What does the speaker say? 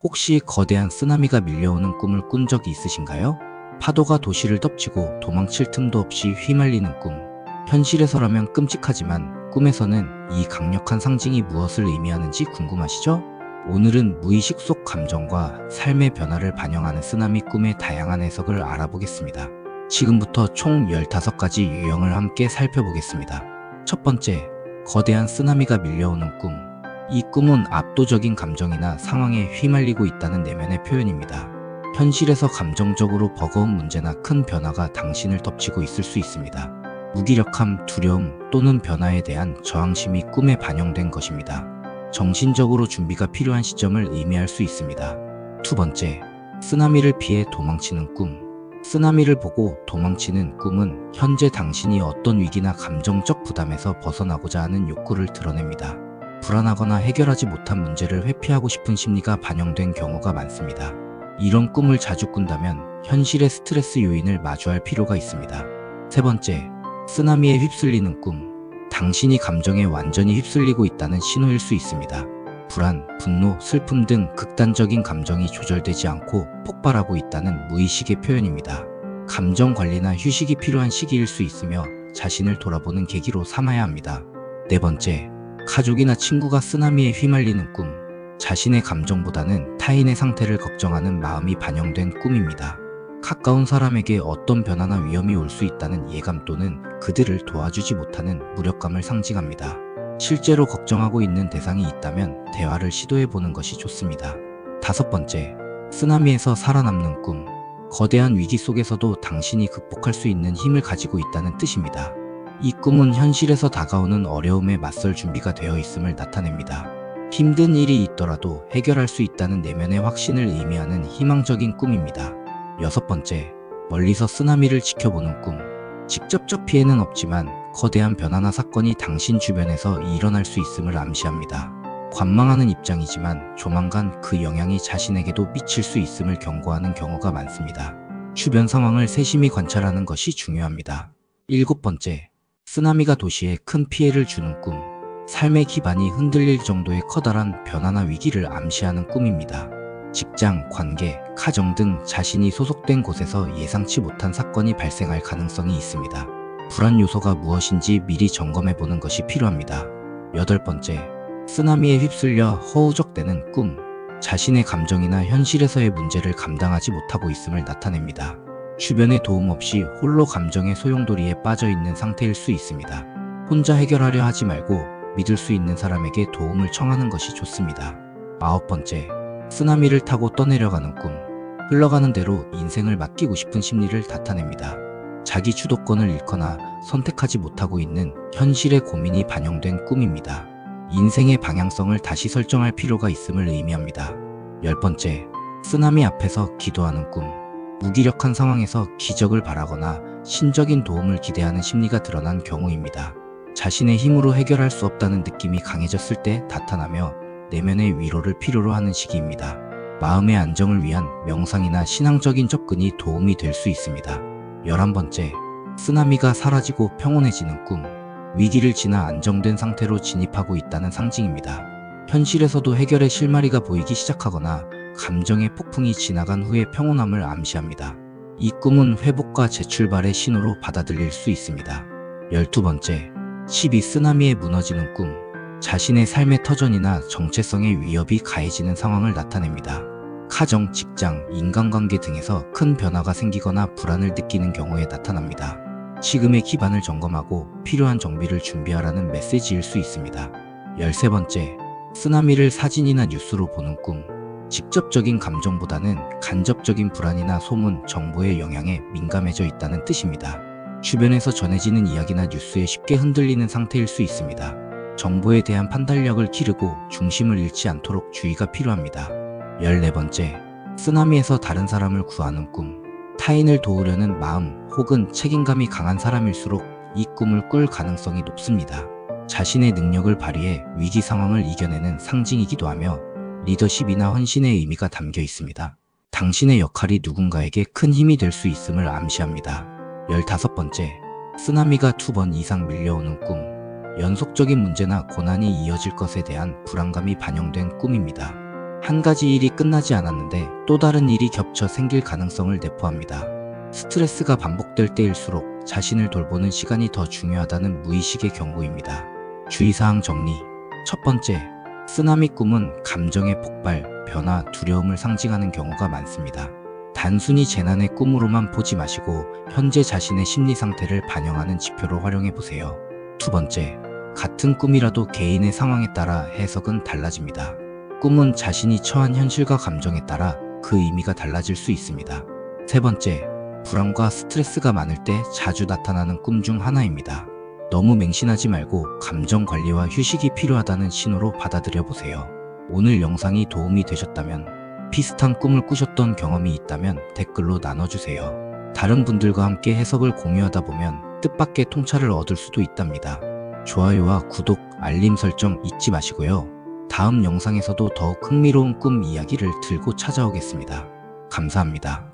혹시 거대한 쓰나미가 밀려오는 꿈을 꾼 적이 있으신가요? 파도가 도시를 덮치고 도망칠 틈도 없이 휘말리는 꿈. 현실에서라면 끔찍하지만 꿈에서는 이 강력한 상징이 무엇을 의미하는지 궁금하시죠? 오늘은 무의식 속 감정과 삶의 변화를 반영하는 쓰나미 꿈의 다양한 해석을 알아보겠습니다. 지금부터 총 15가지 유형을 함께 살펴보겠습니다. 첫 번째, 거대한 쓰나미가 밀려오는 꿈. 이 꿈은 압도적인 감정이나 상황에 휘말리고 있다는 내면의 표현입니다. 현실에서 감정적으로 버거운 문제나 큰 변화가 당신을 덮치고 있을 수 있습니다. 무기력함, 두려움 또는 변화에 대한 저항심이 꿈에 반영된 것입니다. 정신적으로 준비가 필요한 시점을 의미할 수 있습니다. 두 번째, 쓰나미를 피해 도망치는 꿈. 쓰나미를 보고 도망치는 꿈은 현재 당신이 어떤 위기나 감정적 부담에서 벗어나고자 하는 욕구를 드러냅니다. 불안하거나 해결하지 못한 문제를 회피하고 싶은 심리가 반영된 경우가 많습니다. 이런 꿈을 자주 꾼다면 현실의 스트레스 요인을 마주할 필요가 있습니다. 세 번째, 쓰나미에 휩쓸리는 꿈. 당신이 감정에 완전히 휩쓸리고 있다는 신호일 수 있습니다. 불안, 분노, 슬픔 등 극단적인 감정이 조절되지 않고 폭발하고 있다는 무의식의 표현입니다. 감정 관리나 휴식이 필요한 시기일 수 있으며 자신을 돌아보는 계기로 삼아야 합니다. 네 번째, 가족이나 친구가 쓰나미에 휘말리는 꿈. 자신의 감정보다는 타인의 상태를 걱정하는 마음이 반영된 꿈입니다. 가까운 사람에게 어떤 변화나 위험이 올 수 있다는 예감 또는 그들을 도와주지 못하는 무력감을 상징합니다. 실제로 걱정하고 있는 대상이 있다면 대화를 시도해보는 것이 좋습니다. 다섯 번째, 쓰나미에서 살아남는 꿈. 거대한 위기 속에서도 당신이 극복할 수 있는 힘을 가지고 있다는 뜻입니다. 이 꿈은 현실에서 다가오는 어려움에 맞설 준비가 되어 있음을 나타냅니다. 힘든 일이 있더라도 해결할 수 있다는 내면의 확신을 의미하는 희망적인 꿈입니다. 여섯 번째, 멀리서 쓰나미를 지켜보는 꿈. 직접적 피해는 없지만 거대한 변화나 사건이 당신 주변에서 일어날 수 있음을 암시합니다. 관망하는 입장이지만 조만간 그 영향이 자신에게도 미칠 수 있음을 경고하는 경우가 많습니다. 주변 상황을 세심히 관찰하는 것이 중요합니다. 일곱 번째, 쓰나미가 도시에 큰 피해를 주는 꿈. 삶의 기반이 흔들릴 정도의 커다란 변화나 위기를 암시하는 꿈입니다. 직장, 관계, 가정 등 자신이 소속된 곳에서 예상치 못한 사건이 발생할 가능성이 있습니다. 불안 요소가 무엇인지 미리 점검해 보는 것이 필요합니다. 여덟 번째, 쓰나미에 휩쓸려 허우적대는 꿈. 자신의 감정이나 현실에서의 문제를 감당하지 못하고 있음을 나타냅니다. 주변의 도움 없이 홀로 감정의 소용돌이에 빠져 있는 상태일 수 있습니다. 혼자 해결하려 하지 말고 믿을 수 있는 사람에게 도움을 청하는 것이 좋습니다. 아홉 번째, 쓰나미를 타고 떠내려가는 꿈. 흘러가는 대로 인생을 맡기고 싶은 심리를 나타냅니다. 자기 주도권을 잃거나 선택하지 못하고 있는 현실의 고민이 반영된 꿈입니다. 인생의 방향성을 다시 설정할 필요가 있음을 의미합니다. 열 번째, 쓰나미 앞에서 기도하는 꿈. 무기력한 상황에서 기적을 바라거나 신적인 도움을 기대하는 심리가 드러난 경우입니다. 자신의 힘으로 해결할 수 없다는 느낌이 강해졌을 때 나타나며 내면의 위로를 필요로 하는 시기입니다. 마음의 안정을 위한 명상이나 신앙적인 접근이 도움이 될 수 있습니다. 11번째, 쓰나미가 사라지고 평온해지는 꿈. 위기를 지나 안정된 상태로 진입하고 있다는 상징입니다. 현실에서도 해결의 실마리가 보이기 시작하거나 감정의 폭풍이 지나간 후에 평온함을 암시합니다. 이 꿈은 회복과 재출발의 신호로 받아들일 수 있습니다. 12번째, 집이 쓰나미에 무너지는 꿈. 자신의 삶의 터전이나 정체성의 위협이 가해지는 상황을 나타냅니다. 가정, 직장, 인간관계 등에서 큰 변화가 생기거나 불안을 느끼는 경우에 나타납니다. 지금의 기반을 점검하고 필요한 정비를 준비하라는 메시지일 수 있습니다. 13번째, 쓰나미를 사진이나 뉴스로 보는 꿈. 직접적인 감정보다는 간접적인 불안이나 소문, 정보의 영향에 민감해져 있다는 뜻입니다. 주변에서 전해지는 이야기나 뉴스에 쉽게 흔들리는 상태일 수 있습니다. 정보에 대한 판단력을 기르고 중심을 잃지 않도록 주의가 필요합니다. 14번째, 쓰나미에서 다른 사람을 구하는 꿈. 타인을 도우려는 마음 혹은 책임감이 강한 사람일수록 이 꿈을 꿀 가능성이 높습니다. 자신의 능력을 발휘해 위기 상황을 이겨내는 상징이기도 하며 리더십이나 헌신의 의미가 담겨 있습니다. 당신의 역할이 누군가에게 큰 힘이 될 수 있음을 암시합니다. 15번째, 쓰나미가 2번 이상 밀려오는 꿈. 연속적인 문제나 고난이 이어질 것에 대한 불안감이 반영된 꿈입니다. 한 가지 일이 끝나지 않았는데 또 다른 일이 겹쳐 생길 가능성을 내포합니다. 스트레스가 반복될 때일수록 자신을 돌보는 시간이 더 중요하다는 무의식의 경고입니다. 주의사항 정리. 첫 번째, 쓰나미 꿈은 감정의 폭발, 변화, 두려움을 상징하는 경우가 많습니다. 단순히 재난의 꿈으로만 보지 마시고 현재 자신의 심리 상태를 반영하는 지표로 활용해 보세요. 두 번째, 같은 꿈이라도 개인의 상황에 따라 해석은 달라집니다. 꿈은 자신이 처한 현실과 감정에 따라 그 의미가 달라질 수 있습니다. 세 번째, 불안과 스트레스가 많을 때 자주 나타나는 꿈 중 하나입니다. 너무 맹신하지 말고 감정 관리와 휴식이 필요하다는 신호로 받아들여 보세요. 오늘 영상이 도움이 되셨다면, 비슷한 꿈을 꾸셨던 경험이 있다면 댓글로 나눠주세요. 다른 분들과 함께 해석을 공유하다 보면 뜻밖의 통찰을 얻을 수도 있답니다. 좋아요와 구독, 알림 설정 잊지 마시고요. 다음 영상에서도 더욱 흥미로운 꿈 이야기를 들고 찾아오겠습니다. 감사합니다.